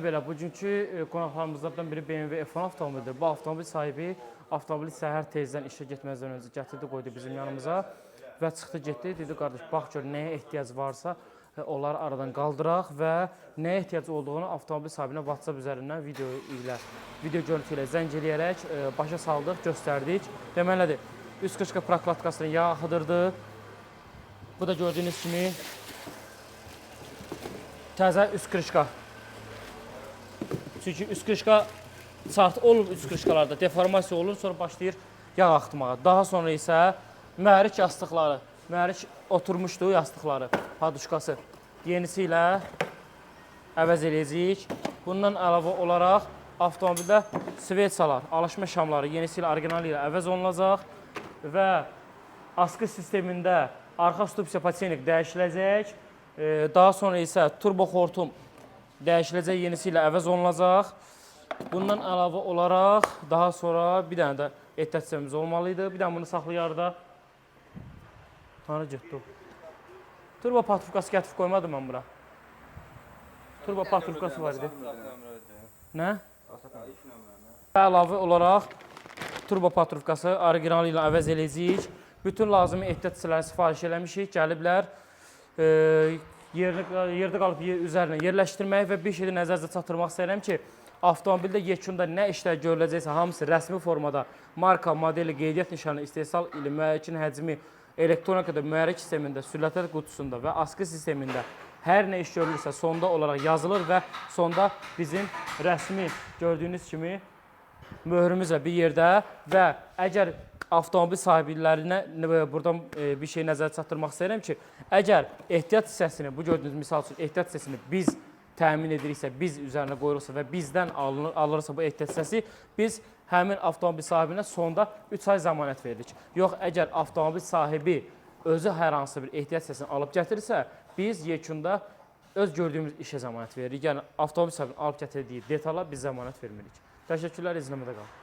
Belə, bugünkü qonaqlarımızdan biri BMW F1 avtomobilidir. Bu avtomobil sahibi avtomobili səhər tezdən işə getməzdən öncə gətirdi, qoydu bizim yanımıza və çıxdı, getdi. Dedi, qardaş, bax gör, nəyə ehtiyac varsa onları aradan qaldıraq və nəyə ehtiyac olduğunu avtomobil sahibinə WhatsApp üzərindən video görüntü ilə zəng eləyərək başa saldıq, göstərdik. Deməlidir, üst qışqa prokladkasını yağ axıdırdı. Bu da gördüyünüz kimi təzə üst qışqa. Çünki üst qışqa olur, üst qışqalarda deformasiya olur, sonra başlayır yağ axıtmağa. Daha sonra isə mühərrik yastıqları, mühərrik oturmuşdu yastıqları, paduşkası yenisi ilə əvəz eləyəcəyik. Bundan əlavə olaraq avtomobildə svetsalar, alışma şamları yenisi ilə, orijinali ilə əvəz olunacaq və askı sistemində arxa stupsiya patsenik dəyişiləcək. Daha sonra isə turbo xortum dəyişiləcək, yenisi ilə əvəz olunacaq. Bundan əlavə olaraq daha sonra bir dənə də ehtiyat sistemimiz olmalıydı. Bir dənə bunu saxlayarda. Tanrı getdi. Turbo patrufkası gətirib qoymadım mən bura. Turbo patrufkası var idi. Nə? Əlavə olaraq turbo patrufkası orijinali ilə əvəz eləyəcəyik. Bütün lazımi ehtiyat hissələrini sifariş eləmişik, gəliblər. Yerdə qalıb üzərinə yerləşdirmək və bir şeydə nəzərdə çatdırmaq istəyirəm ki, avtomobildə yekunda nə işlər görüləcəksə, hamısı rəsmi formada marka, modeli, qeydiyyat nişanı, istehsal ili, mühərrikin həcmi, elektronikada, mühərrik sistemində, sürətlər qutusunda və askı sistemində hər nə iş görülürsə sonda olaraq yazılır və sonda bizim rəsmi gördüyünüz kimi möhrümüzlə bir yerdə və əgər avtomobil sahiblərinə buradan bir şey nəzərə çatdırmaq istəyirəm ki, əgər ehtiyat hissəsini, bu gördüyünüz misal üçün ehtiyat hissəsini biz təmin ediriksə, biz üzərinə qoyuruqsa və bizdən alınırsa bu ehtiyat hissəsi, biz həmin avtomobil sahibinə sonda 3 ay zəmanət veririk. Yox, əgər avtomobil sahibi özü hər hansı bir ehtiyat hissəsini alıb gətirirsə, biz yekunda öz gördüyümüz işə zəmanət veririk. Yəni, avtomobil sahibinin alıb gətirdiyi detala biz zəmanət vermirik. Təşəkkürlər, izləmədə qalın.